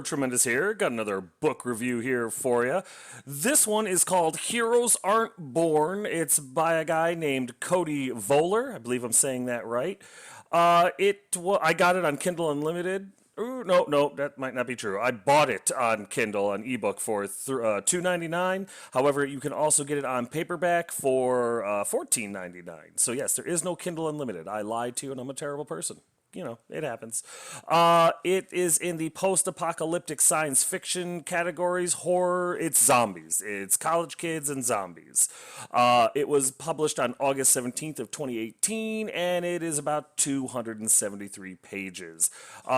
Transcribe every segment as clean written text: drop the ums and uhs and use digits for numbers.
Tremendous here. Got another book review here for you. This one is called Heroes Aren't Born. It's by a guy named Cody Voller. I believe I'm saying that right. I got it on Kindle Unlimited. Ooh, no, that might not be true. I bought it on Kindle on ebook for $2.99. However, you can also get it on paperback for $14.99. So yes, there is no Kindle Unlimited. I lied to you, and I'm a terrible person. It happens. It is in the post-apocalyptic science fiction categories, horror. It's zombies. It's college kids and zombies. It was published on August 17th of 2018, and it is about 273 pages.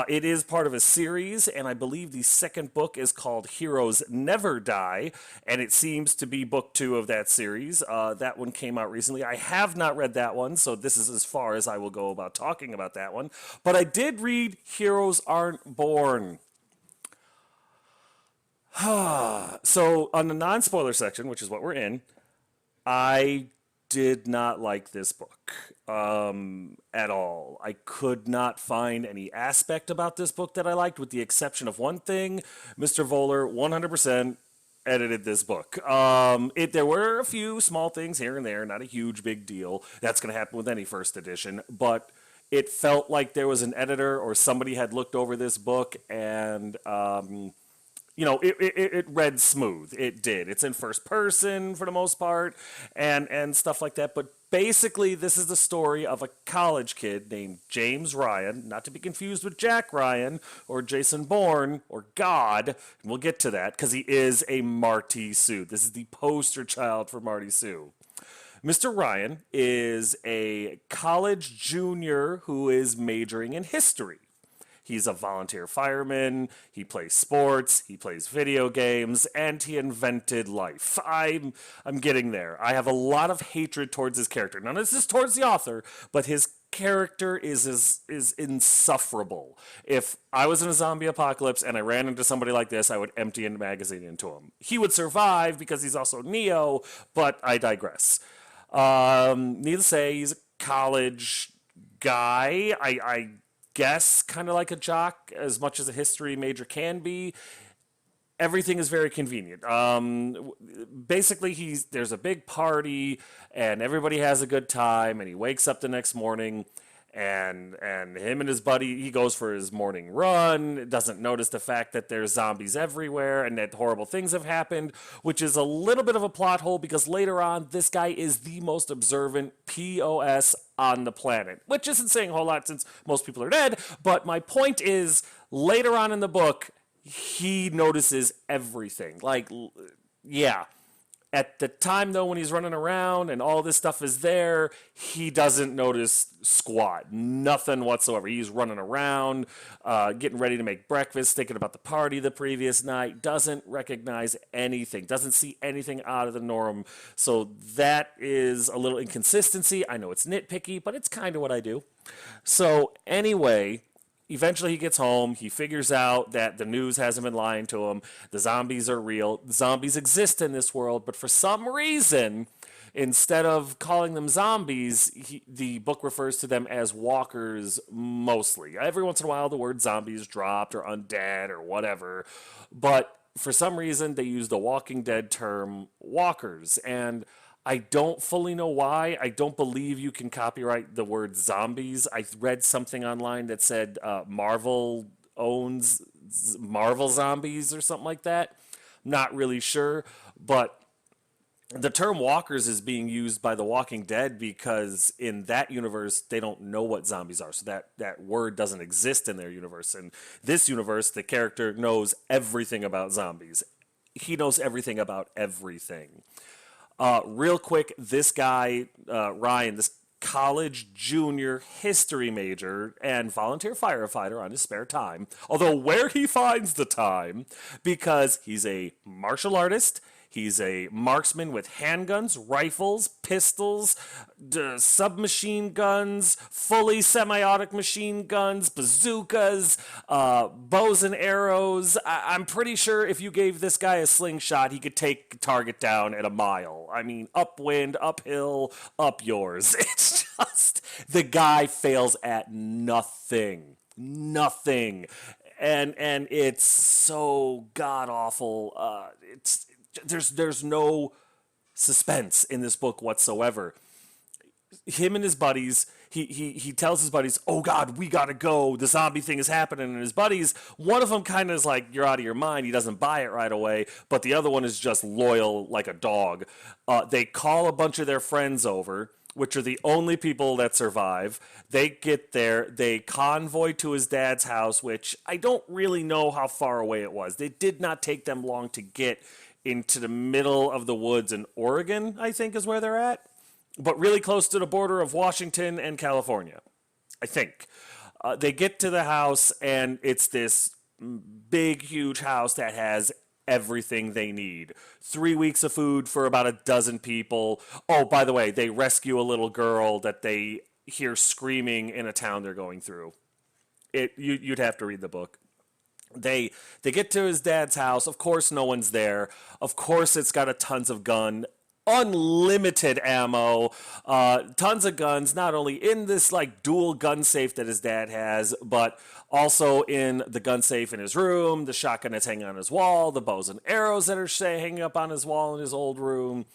It is part of a series, and I believe the second book is called Heroes Never Die, and it seems to be book 2 of that series. That one came out recently. I have not read that one, so this is as far as I will go about talking about that one. But I did read Heroes Aren't Born. So on the non-spoiler section, which is what we're in, I did not like this book at all. I could not find any aspect about this book that I liked, with the exception of one thing. Mr. Voller 100% edited this book. There were a few small things here and there, not a huge big deal. That's going to happen with any first edition, but it felt like there was an editor or somebody had looked over this book and, it read smooth. It did. It's in first person for the most part and stuff like that. But basically, this is the story of a college kid named James Ryan, not to be confused with Jack Ryan or Jason Bourne or God. And we'll get to that because he is a Marty Sue. This is the poster child for Marty Sue. Mr. Ryan is a college junior who is majoring in history. He's a volunteer fireman, he plays sports, he plays video games, and he invented life. I'm getting there. I have a lot of hatred towards his character. None of this is towards the author, but his character is insufferable. If I was in a zombie apocalypse and I ran into somebody like this, I would empty a magazine into him. He would survive because he's also Neo, but I digress. Needless to say, he's a college guy. I guess kind of like a jock, as much as a history major can be. Everything is very convenient. Basically, there's a big party, and everybody has a good time, and he wakes up the next morning, and him and his buddy, he goes for his morning run, doesn't notice the fact that there's zombies everywhere and that horrible things have happened, which is a little bit of a plot hole because later on, this guy is the most observant POS on the planet, which isn't saying a whole lot since most people are dead, but my point is, later on in the book, he notices everything. Yeah. At the time, though, when he's running around and all this stuff is there, he doesn't notice squat. Nothing whatsoever. He's running around, getting ready to make breakfast, thinking about the party the previous night, doesn't recognize anything, doesn't see anything out of the norm. So that is a little inconsistency. I know it's nitpicky, but it's kind of what I do. So anyway, eventually he gets home, he figures out that the news hasn't been lying to him, the zombies are real, zombies exist in this world, but for some reason, instead of calling them zombies, the book refers to them as walkers mostly. Every once in a while the word zombies dropped or undead or whatever, but for some reason they use the Walking Dead term walkers, and I don't fully know why. I don't believe you can copyright the word zombies. I read something online that said Marvel owns Marvel Zombies or something like that. Not really sure. But the term walkers is being used by The Walking Dead because in that universe, they don't know what zombies are. So that word doesn't exist in their universe. In this universe, the character knows everything about zombies. He knows everything about everything. Real quick, this guy, Ryan, this college junior history major and volunteer firefighter on his spare time, although where he finds the time, because he's a martial artist, he's a marksman with handguns, rifles, pistols, submachine guns, fully semi-automatic machine guns, bazookas, bows and arrows. I'm pretty sure if you gave this guy a slingshot, he could take a target down at a mile. I mean, upwind, uphill, up yours. It's just, the guy fails at nothing. Nothing. and it's so god awful. There's no suspense in this book whatsoever. Him and his buddies, he tells his buddies, oh god, we gotta go, the zombie thing is happening. And his buddies, one of them kind of is like, you're out of your mind, he doesn't buy it right away, but the other one is just loyal like a dog. They call a bunch of their friends over, which are the only people that survive. They get there, they convoy to his dad's house, which I don't really know how far away it was. It did not take them long to get into the middle of the woods in Oregon, I think is where they're at, but really close to the border of Washington and California, I think. They get to the house, and it's this big, huge house that has everything they need. 3 weeks of food for about a dozen people. Oh, by the way, they rescue a little girl that they hear screaming in a town they're going through. You'd have to read the book. They get to his dad's house. Of course, no one's there. Of course, it's got a tons of unlimited ammo, tons of guns, not only in this like dual gun safe that his dad has, but also in the gun safe in his room, the shotgun that's hanging on his wall, the bows and arrows that are hanging up on his wall in his old room.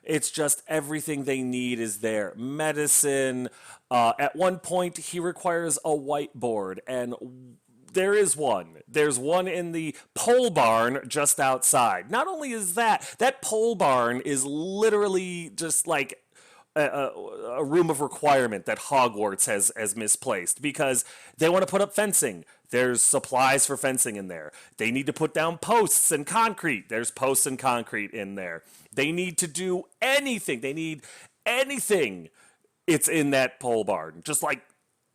It's just everything they need is there. Medicine. At one point, he requires a whiteboard, and there is one. There's one in the pole barn just outside. Not only is that pole barn is literally just like a room of requirement that Hogwarts has misplaced, because they want to put up fencing. There's supplies for fencing in there. They need to put down posts and concrete. There's posts and concrete in there. They need to do anything. They need anything. It's in that pole barn. Just like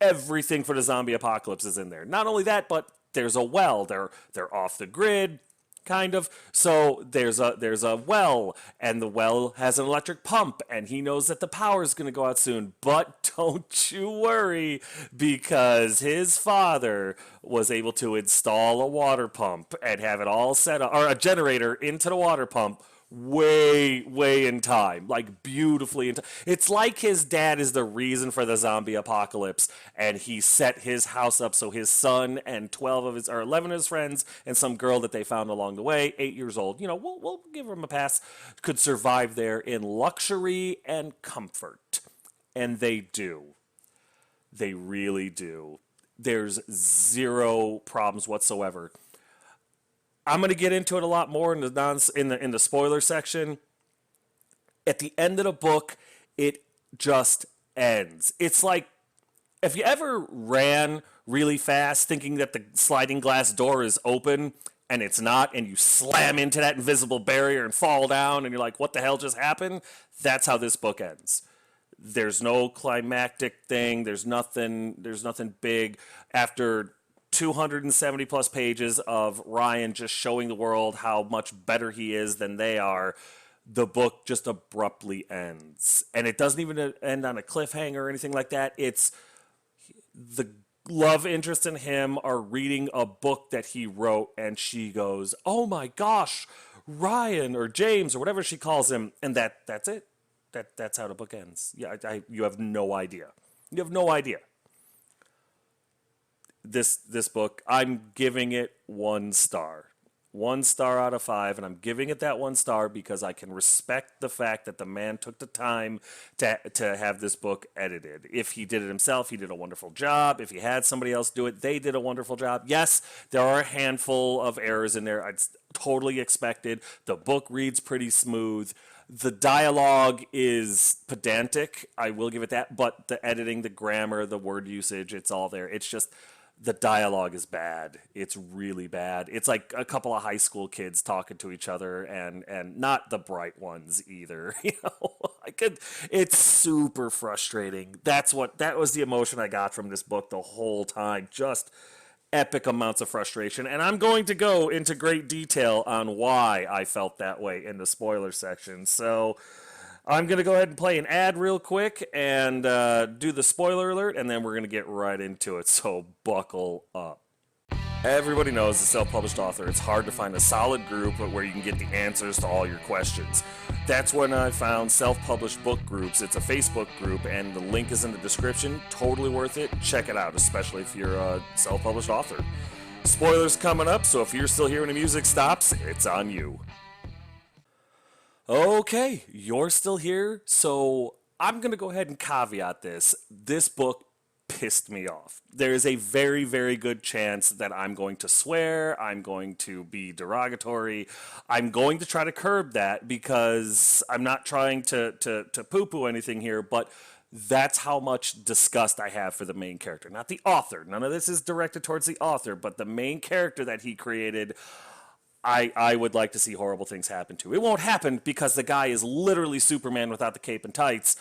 everything for the zombie apocalypse is in there. Not only that, but there's a well. They're off the grid, kind of. So there's a well, and the well has an electric pump, and he knows that the power is going to go out soon. But don't you worry, because his father was able to install a water pump and have it all set up, or a generator into the water pump way in time, like beautifully in time. It's like his dad is the reason for the zombie apocalypse, and he set his house up so his son and 11 of his friends and some girl that they found along the way, 8 years old, we'll give him a pass, could survive there in luxury and comfort. And they do. They really do. There's zero problems whatsoever. I'm going to get into it a lot more in the spoiler section. At the end of the book, it just ends. It's like, if you ever ran really fast thinking that the sliding glass door is open and it's not, and you slam into that invisible barrier and fall down and you're like, what the hell just happened? That's how this book ends. There's no climactic thing. There's nothing big. After 270 plus pages of Ryan just showing the world how much better he is than they are, the book just abruptly ends. And it doesn't even end on a cliffhanger or anything like that. It's the love interest and him are reading a book that he wrote, and she goes, oh my gosh, Ryan, or James, or whatever she calls him, and that's it. That's how the book ends. Yeah, you have no idea. You have no idea. This book, I'm giving it 1 star. 1 star out of 5, and I'm giving it that 1 star because I can respect the fact that the man took the time to have this book edited. If he did it himself, he did a wonderful job. If he had somebody else do it, they did a wonderful job. Yes, there are a handful of errors in there. It's totally expected. The book reads pretty smooth. The dialogue is pedantic, I will give it that, but the editing, the grammar, the word usage, it's all there. It's just, the dialogue is bad. It's really bad. It's like a couple of high school kids talking to each other, and not the bright ones either. It's super frustrating. That was the emotion I got from this book the whole time. Just epic amounts of frustration. And I'm going to go into great detail on why I felt that way in the spoiler section. So I'm going to go ahead and play an ad real quick and do the spoiler alert, and then we're going to get right into it, so buckle up. Everybody knows, as a self-published author, it's hard to find a solid group where you can get the answers to all your questions. That's when I found Self-Published Book Groups. It's a Facebook group, and the link is in the description. Totally worth it. Check it out, especially if you're a self-published author. Spoilers coming up, so if you're still here when the music stops, it's on you. Okay, you're still here, so I'm going to go ahead and caveat this. This book pissed me off. There is a very, very good chance that I'm going to swear, I'm going to be derogatory. I'm going to try to curb that because I'm not trying to poo-poo anything here, but that's how much disgust I have for the main character. Not the author. None of this is directed towards the author, but the main character that he created, I would like to see horrible things happen to. It won't happen because the guy is literally Superman without the cape and tights,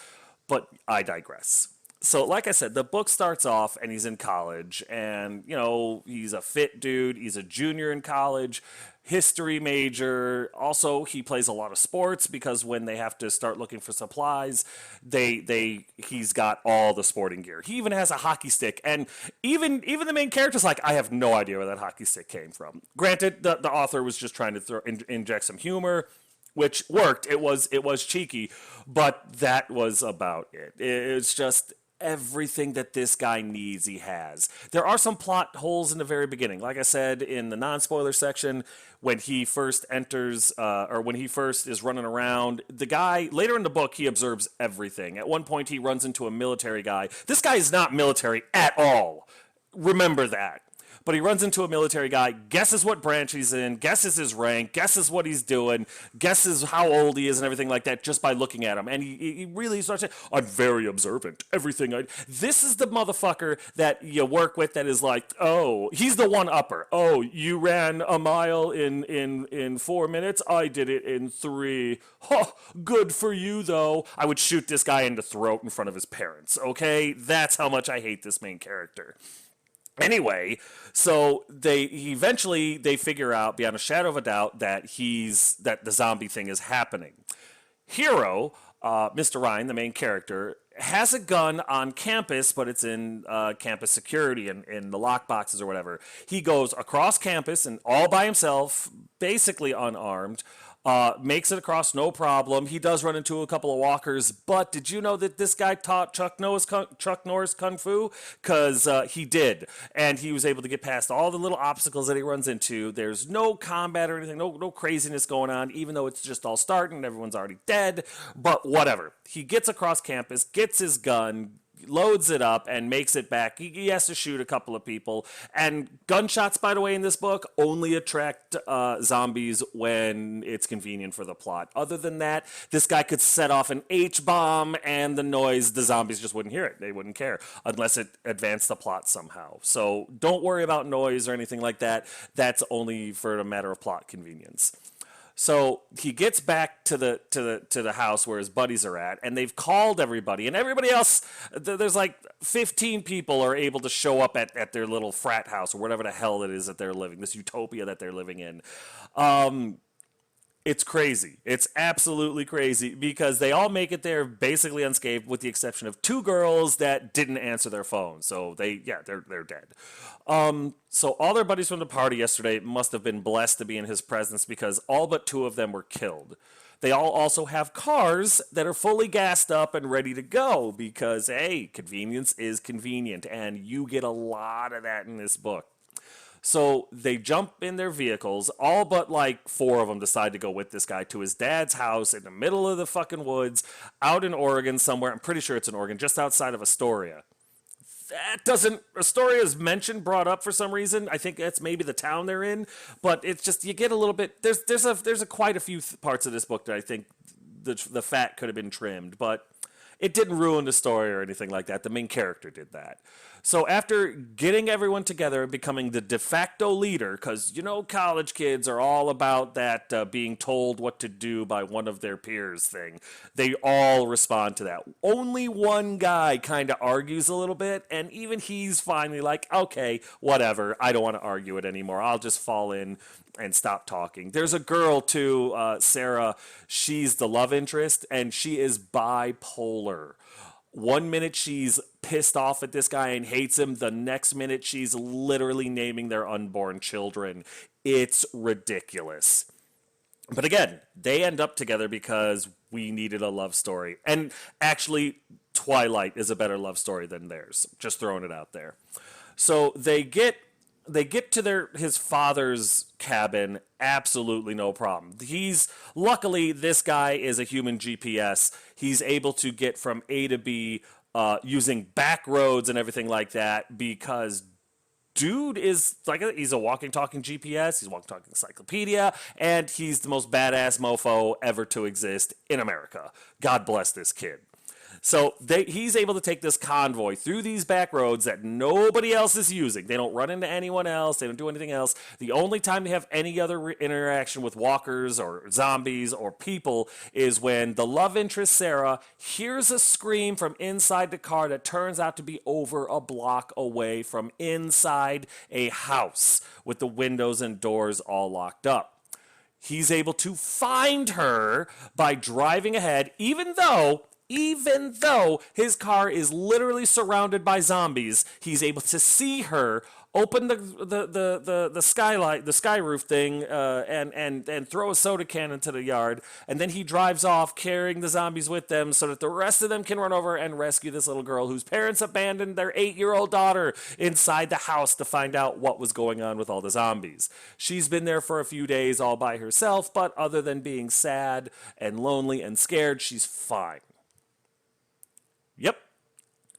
but I digress. So, like I said, the book starts off and he's in college, and, you know, he's a fit dude. He's a junior in college, history major. Also, he plays a lot of sports because when they have to start looking for supplies, he's got all the sporting gear. He even has a hockey stick, and even the main character's like, I have no idea where that hockey stick came from. Granted, the author was just trying to inject some humor, which worked. It was cheeky, but that was about it. It's just everything that this guy needs, he has. There are some plot holes in the very beginning. Like I said in the non-spoiler section, when he first enters, or when he first is running around, the guy, later in the book, he observes everything. At one point, he runs into a military guy. This guy is not military at all. Remember that. But he runs into a military guy, guesses what branch he's in, guesses his rank, guesses what he's doing, guesses how old he is and everything like that just by looking at him. And he really starts saying, I'm very observant. This is the motherfucker that you work with that is like, oh, he's the one-upper. Oh, you ran a mile in 4 minutes? I did it in 3. Oh, good for you, though. I would shoot this guy in the throat in front of his parents, okay? That's how much I hate this main character. Anyway, so they eventually figure out beyond a shadow of a doubt that the zombie thing is happening. Hero, Mr. Ryan, the main character, has a gun on campus, but it's in campus security and in the lock boxes or whatever. He goes across campus and all by himself, basically unarmed. Makes it across no problem. He does run into a couple of walkers, but did you know that this guy taught Chuck Norris Kung Fu? Because he did, and he was able to get past all the little obstacles that he runs into. There's no combat or anything, no craziness going on, even though it's just all starting and everyone's already dead, but whatever. He gets across campus, gets his gun, loads it up, and makes it back. He has to shoot a couple of people. And gunshots, by the way, in this book only attract zombies when it's convenient for the plot. Other than that, this guy could set off an H-bomb, and the noise, the zombies just wouldn't hear it. They wouldn't care unless it advanced the plot somehow. So don't worry about noise or anything like that. That's only for a matter of plot convenience. So he gets back to the house where his buddies are at, and they've called everybody, and everybody else, there's like 15 people are able to show up at their little frat house or whatever the hell it is that they're living, this utopia that they're living in. It's crazy. It's absolutely crazy because they all make it there basically unscathed with the exception of 2 girls that didn't answer their phone. So they're dead. So all their buddies from the party yesterday must have been blessed to be in his presence because all but 2 of them were killed. They all also have cars that are fully gassed up and ready to go because, hey, convenience is convenient, and you get a lot of that in this book. So they jump in their vehicles, all but like 4 of them decide to go with this guy to his dad's house in the middle of the fucking woods, out in Oregon somewhere. I'm pretty sure it's in Oregon, just outside of Astoria. Astoria is mentioned, brought up for some reason. I think that's maybe the town they're in, but it's just, you get a little bit, there's quite a few parts of this book that I think the fat could have been trimmed, but it didn't ruin the story or anything like that. The main character did that. So after getting everyone together and becoming the de facto leader, because, you know, college kids are all about that being told what to do by one of their peers thing. They all respond to that. Only one guy kind of argues a little bit, and even he's finally like, okay, whatever, I don't want to argue it anymore. I'll just fall in and stop talking. There's a girl, too, Sarah. She's the love interest, and she is bipolar. One minute she's pissed off at this guy and hates him. The next minute she's literally naming their unborn children. It's ridiculous. But again, they end up together because we needed a love story. And actually, Twilight is a better love story than theirs. Just throwing it out there. So they get they get to his father's cabin, absolutely no problem. Luckily, this guy is a human GPS. He's able to get from A to B using back roads and everything like that, because dude is he's a walking, talking GPS. He's a walking, talking encyclopedia, and he's the most badass mofo ever to exist in America. God bless this kid. So he's able to take this convoy through these back roads that nobody else is using. They don't run into anyone else. They don't do anything else. The only time they have any other interaction with walkers or zombies or people is when the love interest, Sarah, hears a scream from inside the car that turns out to be over a block away from inside a house with the windows and doors all locked up. He's able to find her by driving ahead, even though his car is literally surrounded by zombies. He's able to see her, open the skylight, the sky roof thing, and throw a soda can into the yard. And then he drives off carrying the zombies with them so that the rest of them can run over and rescue this little girl whose parents abandoned their 8-year-old daughter inside the house to find out what was going on with all the zombies. She's been there for a few days all by herself, but other than being sad and lonely and scared, she's fine. Yep.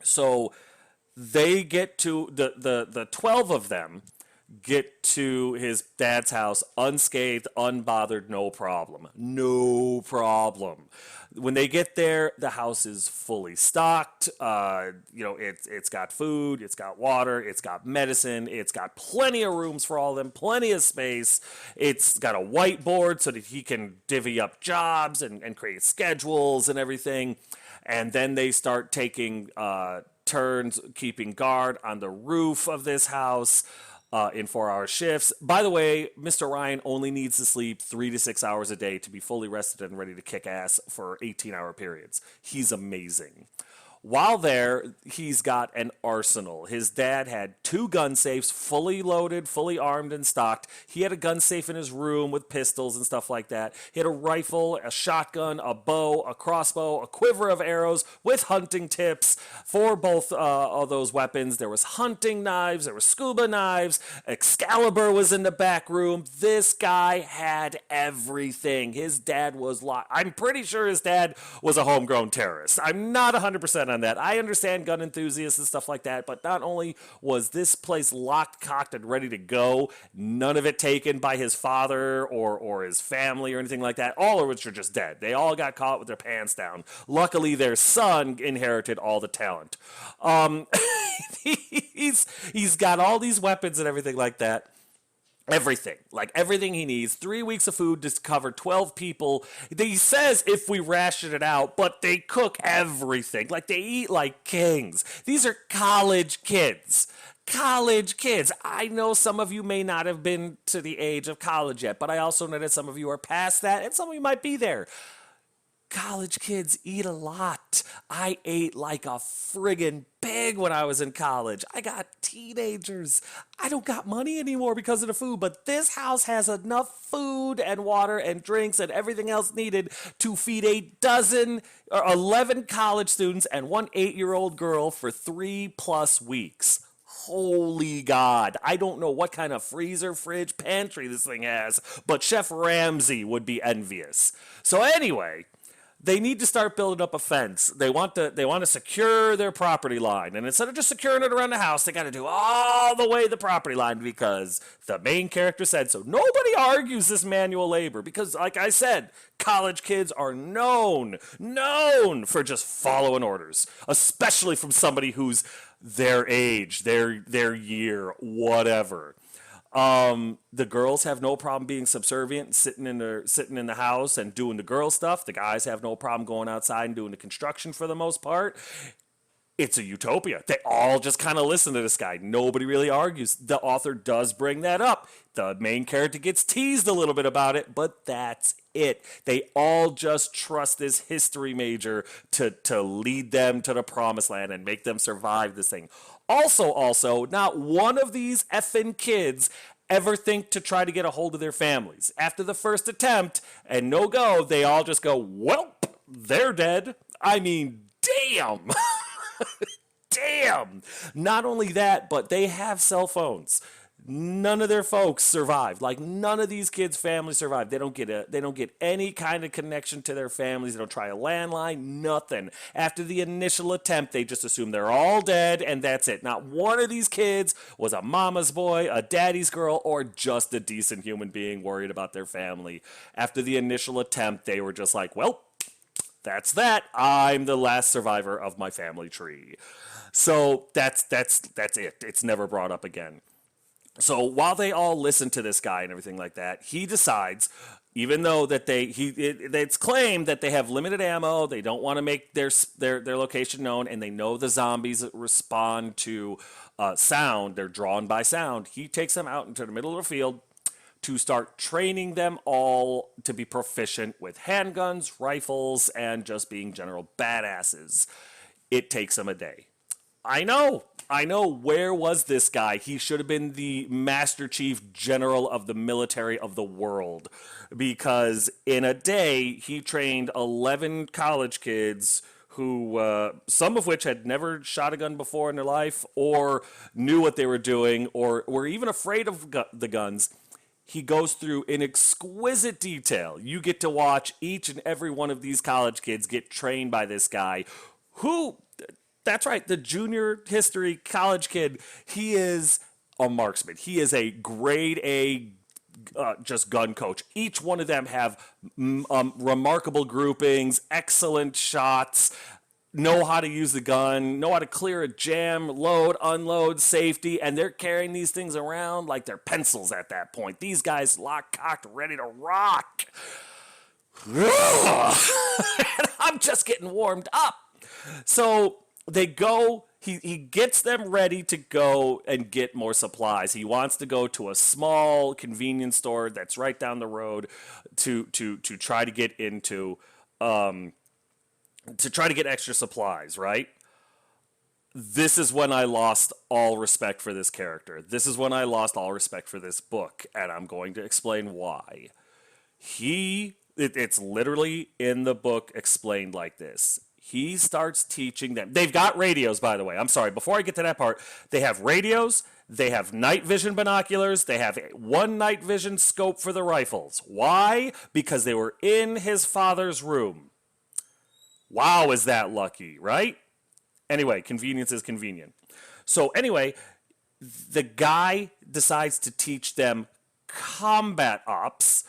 So they get to the 12 of them get to his dad's house unscathed, unbothered, no problem. No problem. When they get there, the house is fully stocked. It's got food, it's got water, it's got medicine, it's got plenty of rooms for all of them, plenty of space. It's got a whiteboard so that he can divvy up jobs and create schedules and everything. And then they start taking turns keeping guard on the roof of this house in 4-hour shifts. By the way, Mr. Ryan only needs to sleep 3 to 6 hours a day to be fully rested and ready to kick ass for 18-hour periods. He's amazing. While there, he's got an arsenal. His dad had 2 gun safes, fully loaded, fully armed and stocked. He had a gun safe in his room with pistols and stuff like that. He had a rifle, a shotgun, a bow, a crossbow, a quiver of arrows with hunting tips for both of those weapons. There was hunting knives, there were scuba knives, Excalibur was in the back room. This guy had everything. His dad was I'm pretty sure his dad was a homegrown terrorist. I'm not 100% on that. I understand gun enthusiasts and stuff like that, but not only was this place locked, cocked, and ready to go, none of it taken by his father or his family or anything like that, all of which are just dead. They all got caught with their pants down. Luckily, their son inherited all the talent. He's got all these weapons and everything like that. Everything he needs. 3 weeks of food to cover 12 people. He says if we ration it out, but they cook everything. They eat like kings. These are college kids. College kids. I know some of you may not have been to the age of college yet, but I also know that some of you are past that, and some of you might be there. College kids eat a lot. I ate like a friggin' pig when I was in college. I got teenagers. I don't got money anymore because of the food, but this house has enough food and water and drinks and everything else needed to feed 11 college students and 1 8-year-old girl for 3+ weeks. Holy God. I don't know what kind of freezer, fridge, pantry this thing has, but Chef Ramsay would be envious. So anyway, they need to start building up a fence. They want to secure their property line. And instead of just securing it around the house, they got to do all the way the property line because the main character said so. Nobody argues this manual labor because, like I said, college kids are known for just following orders, especially from somebody who's their age, their year, whatever. The girls have no problem being subservient, sitting in the house and doing the girl stuff. The guys have no problem going outside and doing the construction for the most part. It's a utopia. They all just kind of listen to this guy. Nobody really argues. The author does bring that up. The main character gets teased a little bit about it, but that's it. They all just trust this history major to lead them to the promised land and make them survive this thing. Also, not one of these effing kids ever think to try to get a hold of their families. After the first attempt and no go, they all just go, well, they're dead. I mean, damn. Damn. Not only that, but they have cell phones. None of their folks survived. Like none of these kids' families survived. They don't get any kind of connection to their families. They don't try a landline, nothing. After the initial attempt, they just assume they're all dead and that's it. Not one of these kids was a mama's boy, a daddy's girl, or just a decent human being worried about their family. After the initial attempt, they were just like, well, that's that. I'm the last survivor of my family tree. So that's it. It's never brought up again. So while they all listen to this guy and everything like that, he decides, even though that it's claimed that they have limited ammo, they don't want to make their location known, and they know the zombies respond to sound. They're drawn by sound. He takes them out into the middle of the field to start training them all to be proficient with handguns, rifles, and just being general badasses. It takes them a day. I know. Where was this guy? He should have been the Master Chief General of the military of the world. Because in a day, he trained 11 college kids who, some of which had never shot a gun before in their life, or knew what they were doing, or were even afraid of the guns. He goes through in exquisite detail. You get to watch each and every one of these college kids get trained by this guy who... That's right, the junior history college kid, he is a marksman. He is a grade A just gun coach. Each one of them have remarkable groupings, excellent shots, know how to use the gun, know how to clear a jam, load, unload, safety, and they're carrying these things around like they're pencils at that point. These guys locked, cocked, ready to rock. And I'm just getting warmed up. So... they go, he gets them ready to go and get more supplies. He wants to go to a small convenience store that's right down the road to try to get into, to try to get extra supplies, right? This is when I lost all respect for this character. This is when I lost all respect for this book, and I'm going to explain why. It's literally in the book explained like this. He starts teaching them. They've got radios, by the way. I'm sorry. Before I get to that part, they have radios. They have night vision binoculars. They have one night vision scope for the rifles. Why? Because they were in his father's room. Wow, is that lucky, right? Anyway, convenience is convenient. So anyway, the guy decides to teach them combat ops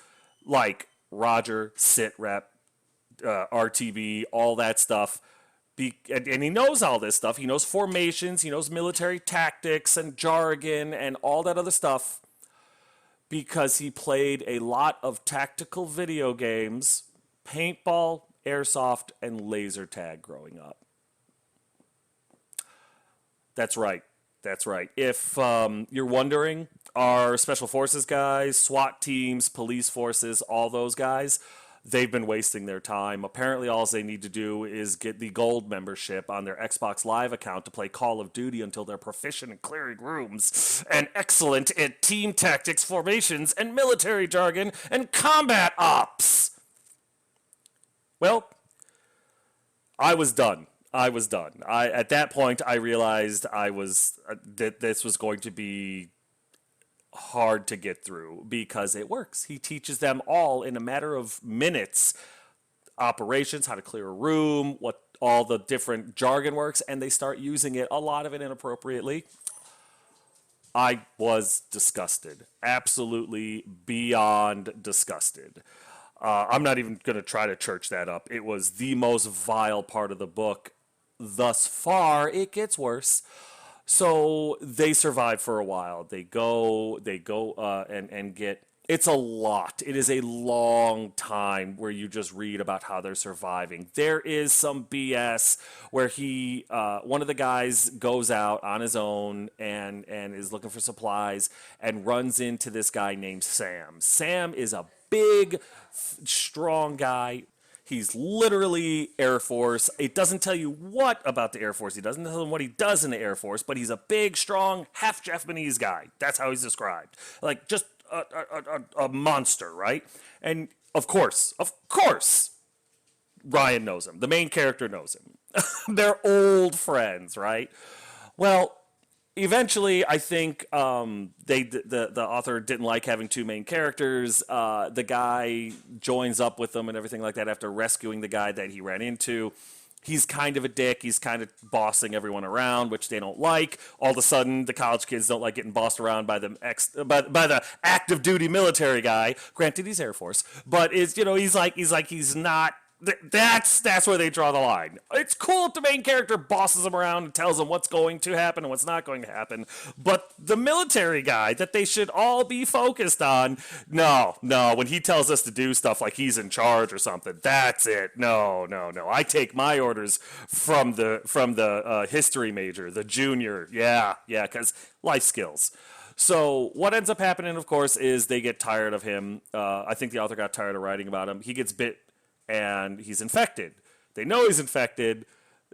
like Roger, sit rep, RTB, all that stuff. And he knows all this stuff. He knows formations, he knows military tactics and jargon and all that other stuff because he played a lot of tactical video games, paintball, airsoft, and laser tag growing up. That's right. If you're wondering, our special forces guys, SWAT teams, police forces, all those guys, they've been wasting their time. Apparently, all they need to do is get the gold membership on their Xbox Live account to play Call of Duty until they're proficient in clearing rooms and excellent at team tactics, formations, and military jargon and combat ops. Well, I was done. At that point, I realized that this was going to be hard to get through because it works. He teaches them all in a matter of minutes operations, how to clear a room, what all the different jargon works, and they start using it, a lot of it inappropriately. I was disgusted. Absolutely beyond disgusted. I'm not even going to try to church that up. It was the most vile part of the book. Thus far, it gets worse. So they survive for a while. They go and get... It's a lot. It is a long time where you just read about how they're surviving. There is some BS where one of the guys goes out on his own and is looking for supplies and runs into this guy named Sam. Sam is a big, strong guy. He's literally Air Force. It doesn't tell you what about the Air Force. He doesn't tell him what he does in the Air Force, but he's a big, strong, half Japanese guy. That's how he's described. Like, just a monster, right? And, of course, Ryan knows him. The main character knows him. They're old friends, right? Well, eventually, I think the author didn't like having two main characters. The guy joins up with them and everything like that after rescuing the guy that he ran into. He's kind of a dick. He's kind of bossing everyone around, which they don't like. All of a sudden, the college kids don't like getting bossed around by the active duty military guy. Granted, he's Air Force, but is he's not. That's where they draw the line. It's cool if the main character bosses him around and tells him what's going to happen and what's not going to happen. But the military guy that they should all be focused on, no. When he tells us to do stuff like he's in charge or something, that's it. No. I take my orders from the history major, the junior. Yeah, because life skills. So what ends up happening, of course, is they get tired of him. I think the author got tired of writing about him. He gets bit and he's infected. They know he's infected.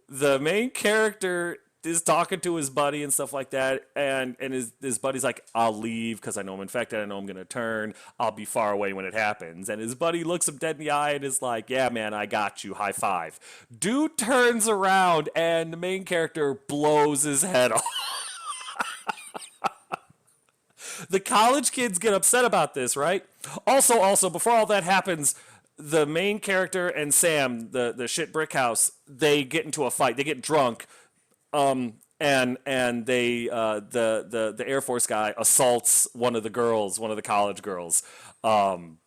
The main character is talking to his buddy and stuff like that, and his buddy's like, I'll leave because I know I'm infected. I know I'm going to turn. I'll be far away when it happens. And his buddy looks him dead in the eye and is like, yeah, man, I got you. High five. Dude turns around and the main character blows his head off. The college kids get upset about this, right? Also, before all that happens, the main character and Sam, the shit brick house, they get into a fight. They get drunk, and they the Air Force guy assaults one of the college girls. The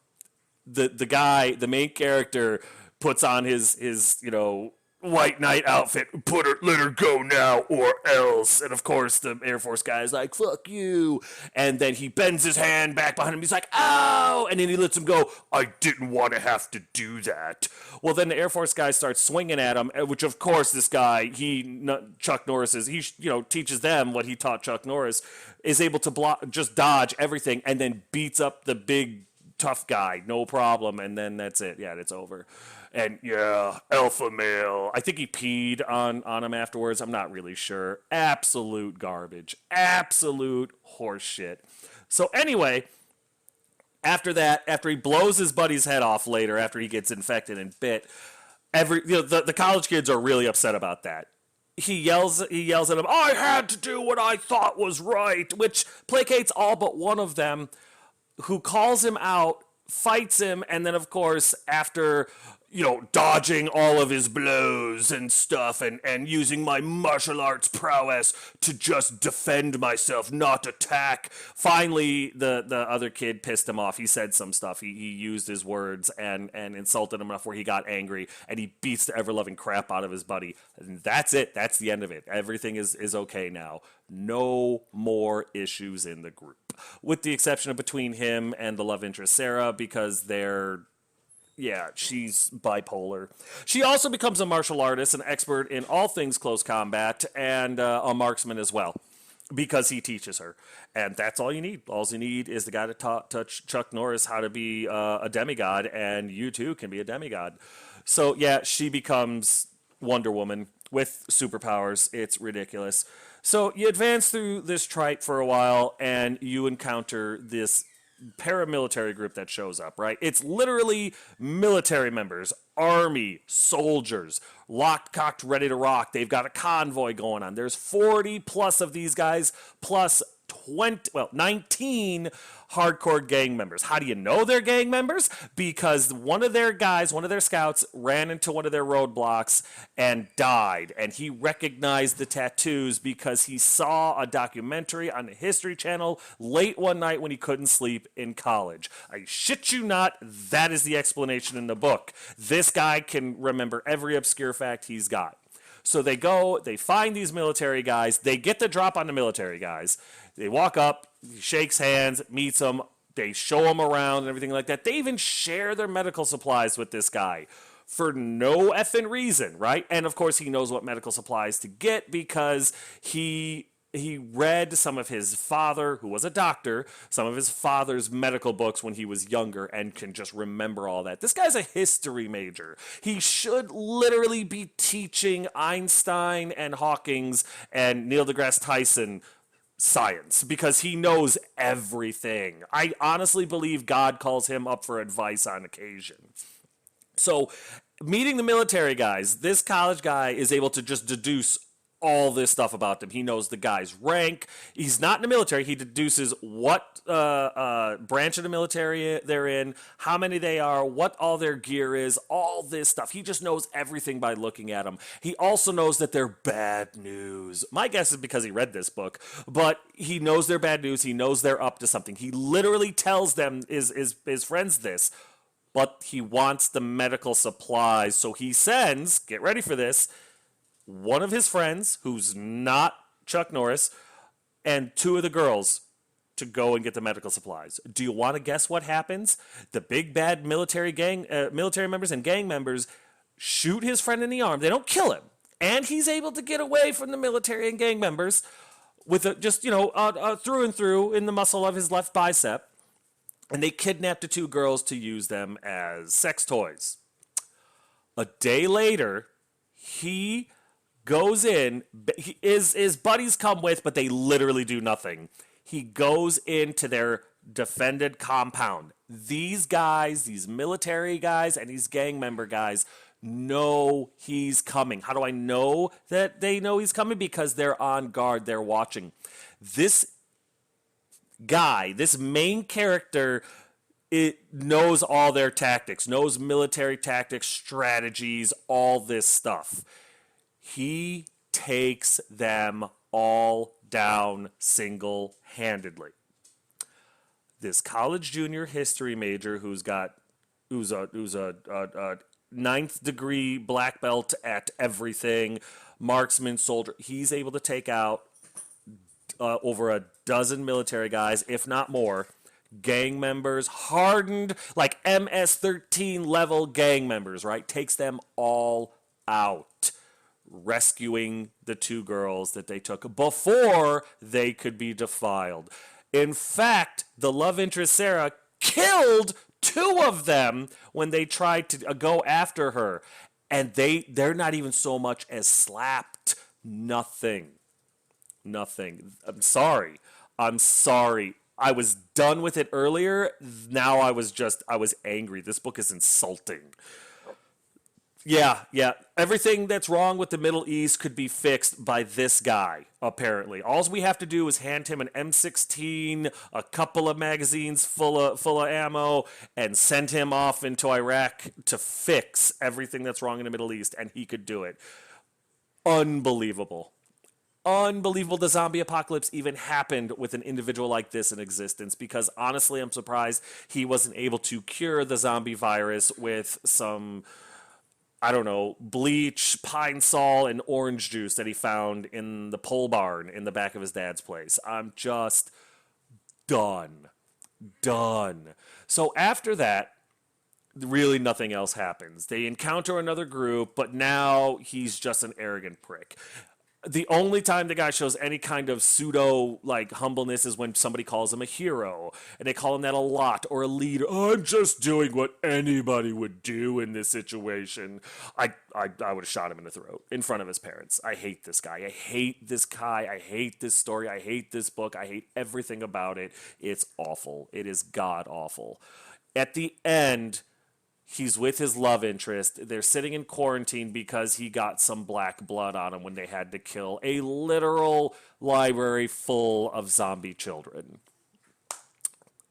main character puts on his white knight outfit, let her go now or else. And of course the Air Force guy is like, fuck you. And then he bends his hand back behind him. He's like, ow. And then he lets him go. I didn't want to have to do that. Well, then the Air Force guy starts swinging at him, which of course this guy, Chuck Norris teaches them what he taught Chuck Norris, is able to just dodge everything and then beats up the big tough guy, no problem. And then that's it. Yeah, it's over. And yeah, alpha male. I think he peed on him afterwards. I'm not really sure. Absolute garbage. Absolute horseshit. So anyway, after that, after he blows his buddy's head off later, after he gets infected and bit, the college kids are really upset about that. He yells at him, I had to do what I thought was right, which placates all but one of them, who calls him out, fights him, and then of course after dodging all of his blows and stuff and using my martial arts prowess to just defend myself, not attack. Finally, the other kid pissed him off. He said some stuff. He used his words and insulted him enough where he got angry, and he beats the ever-loving crap out of his buddy. And that's it. That's the end of it. Everything is okay now. No more issues in the group. With the exception of between him and the love interest, Sarah, because she's bipolar. She also becomes a martial artist, an expert in all things close combat, and a marksman as well, because he teaches her. And that's all you need. All you need is the guy to touch Chuck Norris how to be a demigod, and you too can be a demigod. So yeah, she becomes Wonder Woman with superpowers. It's ridiculous. So you advance through this tripe for a while, and you encounter this paramilitary group that shows up, right? It's literally military members, army, soldiers, locked, cocked, ready to rock. They've got a convoy going on. There's 40 plus of these guys, plus 19 hardcore gang members. How do you know they're gang members? Because one of their scouts, ran into one of their roadblocks and died. And he recognized the tattoos because he saw a documentary on the History Channel late one night when he couldn't sleep in college. I shit you not, that is the explanation in the book. This guy can remember every obscure fact he's got. So they go, they find these military guys, they get the drop on the military guys. They walk up, he shakes hands, meets them, they show him around and everything like that. They even share their medical supplies with this guy for no effing reason, right? And of course he knows what medical supplies to get because he read some of his father, who was a doctor, some of his father's medical books when he was younger and can just remember all that. This guy's a history major. He should literally be teaching Einstein and Hawking's and Neil deGrasse Tyson science because he knows everything. I honestly believe God calls him up for advice on occasion. So meeting the military guys, this college guy is able to just deduce all this stuff about them. He knows the guy's rank. He's not in the military. He deduces what branch of the military they're in, how many they are, what all their gear is, all this stuff. He just knows everything by looking at them. He also knows that they're bad news. My guess is because he read this book, but he knows they're bad news. He knows they're up to something. He literally tells them, his friends, this, but he wants the medical supplies. So he sends, get ready for this, one of his friends, who's not Chuck Norris, and two of the girls to go and get the medical supplies. Do you want to guess what happens? The big bad military members and gang members shoot his friend in the arm. They don't kill him, and he's able to get away from the military and gang members with through and through in the muscle of his left bicep. And they kidnap the two girls to use them as sex toys. A day later, he goes in. His buddies come with, but they literally do nothing. He goes into their defended compound. These guys, these military guys and these gang member guys know he's coming. How do I know that they know he's coming? Because they're on guard. They're watching. This guy, this main character, it knows all their tactics, knows military tactics, strategies, all this stuff. He takes them all down single-handedly. This college junior history major who's a ninth degree black belt at everything, marksman, soldier, he's able to take out over a dozen military guys, if not more, gang members, hardened, like MS-13 level gang members, right? Takes them all out, rescuing the two girls that they took before they could be defiled. In fact, the love interest, Sarah, killed two of them when they tried to go after her. And they're not even so much as slapped. Nothing. I'm sorry. I was done with it earlier. Now I was angry. This book is insulting. Yeah. Everything that's wrong with the Middle East could be fixed by this guy, apparently. All we have to do is hand him an M16, a couple of magazines full of ammo, and send him off into Iraq to fix everything that's wrong in the Middle East, and he could do it. Unbelievable the zombie apocalypse even happened with an individual like this in existence, because honestly, I'm surprised he wasn't able to cure the zombie virus with some, I don't know, bleach, pine sol, and orange juice that he found in the pole barn in the back of his dad's place. I'm just done. So after that, really nothing else happens. They encounter another group, but now he's just an arrogant prick. The only time the guy shows any kind of pseudo humbleness is when somebody calls him a hero, and they call him that a lot, or a leader. Oh, I'm just doing what anybody would do in this situation. I would have shot him in the throat in front of his parents. I hate this guy. I hate this story. I hate this book. I hate everything about it. It's awful. It is god awful. At the end, he's with his love interest. They're sitting in quarantine because he got some black blood on him when they had to kill a literal library full of zombie children.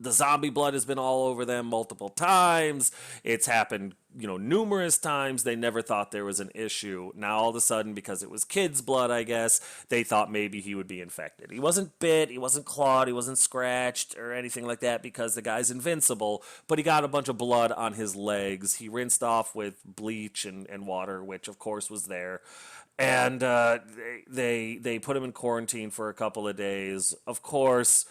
The zombie blood has been all over them multiple times. It's happened, numerous times. They never thought there was an issue. Now, all of a sudden, because it was kids' blood, I guess, they thought maybe he would be infected. He wasn't bit, he wasn't clawed, he wasn't scratched or anything like that because the guy's invincible, but he got a bunch of blood on his legs. He rinsed off with bleach and water, which, of course, was there. And they put him in quarantine for a couple of days. Of course,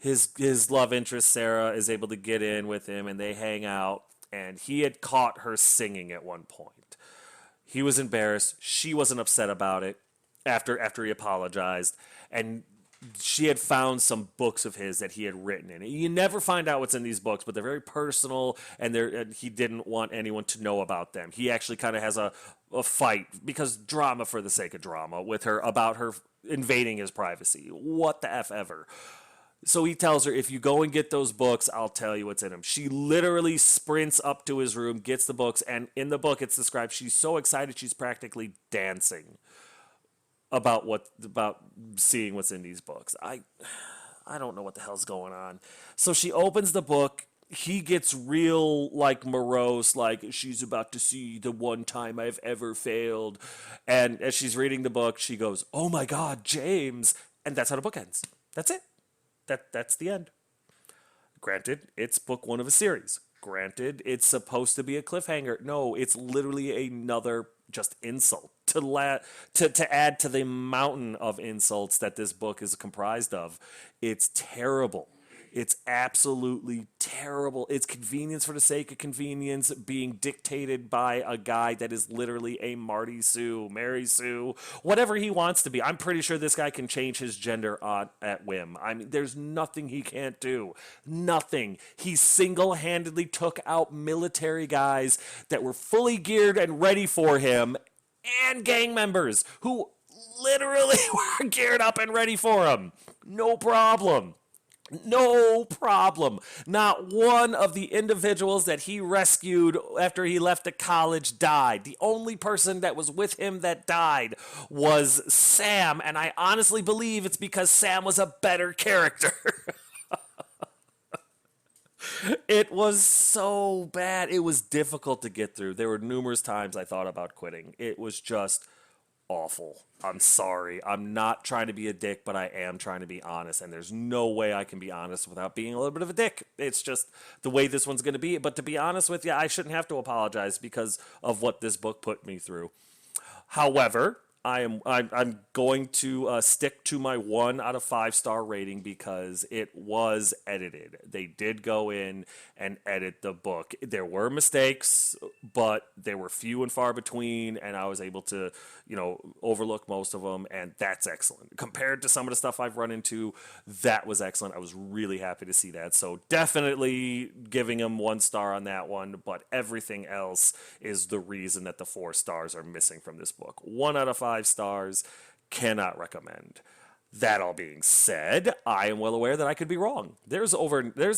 his love interest, Sarah, is able to get in with him, and they hang out, and he had caught her singing at one point. He was embarrassed. She wasn't upset about it after he apologized, and she had found some books of his that he had written in. You never find out what's in these books, but they're very personal, and he didn't want anyone to know about them. He actually kind of has a fight, because drama for the sake of drama, with her about her invading his privacy. What the F ever. So he tells her, if you go and get those books, I'll tell you what's in them. She literally sprints up to his room, gets the books, and in the book it's described she's so excited she's practically dancing. about seeing what's in these books. I don't know what the hell's going on. So she opens the book. He gets real, like, morose, like, she's about to see the one time I've ever failed. And as she's reading the book, she goes, "Oh my God, James." And that's how the book ends. That's it. That's the end. Granted, it's book one of a series. Granted, it's supposed to be a cliffhanger. No, it's literally another just insult to add to the mountain of insults that this book is comprised of. It's terrible. It's absolutely terrible. It's convenience for the sake of convenience being dictated by a guy that is literally a Marty Sue, Mary Sue, whatever he wants to be. I'm pretty sure this guy can change his gender at whim. I mean, there's nothing he can't do. Nothing. He single-handedly took out military guys that were fully geared and ready for him, and gang members who literally were geared up and ready for him. No problem. No problem. Not one of the individuals that he rescued after he left the college died. The only person that was with him that died was Sam, and I honestly believe it's because Sam was a better character. It was so bad. It was difficult to get through. There were numerous times I thought about quitting. It was just awful. I'm sorry. I'm not trying to be a dick, but I am trying to be honest. And there's no way I can be honest without being a little bit of a dick. It's just the way this one's going to be. But to be honest with you, I shouldn't have to apologize because of what this book put me through. However, I'm going to stick to my 1 out of 5 star rating because it was edited. They did go in and edit the book. There were mistakes, but they were few and far between, and I was able to, overlook most of them, and that's excellent. Compared to some of the stuff I've run into, that was excellent. I was really happy to see that. So definitely giving him 1 star on that one, but everything else is the reason that the 4 stars are missing from this book. 1 out of 5 stars, cannot recommend. That all being said, I am well aware that I could be wrong. There's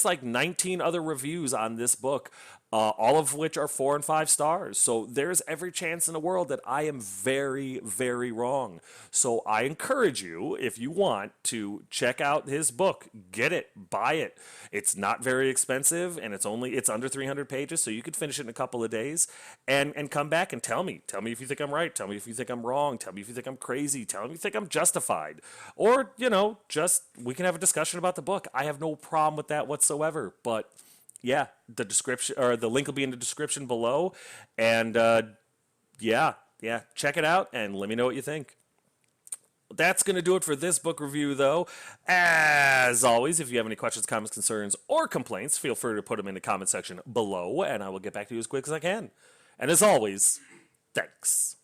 like 19 other reviews on this book, all of which are 4 and 5 stars. So there's every chance in the world that I am very, very wrong. So I encourage you, if you want, to check out his book. Get it, buy it. It's not very expensive, and it's under 300 pages, so you could finish it in a couple of days, and come back and tell me. Tell me if you think I'm right. Tell me if you think I'm wrong. Tell me if you think I'm crazy. Tell me if you think I'm justified. Or, just we can have a discussion about the book. I have no problem with that whatsoever. But yeah, the description or the link will be in the description below. And yeah, check it out and let me know what you think. That's going to do it for this book review, though. As always, if you have any questions, comments, concerns, or complaints, feel free to put them in the comment section below, and I will get back to you as quick as I can. And as always, thanks.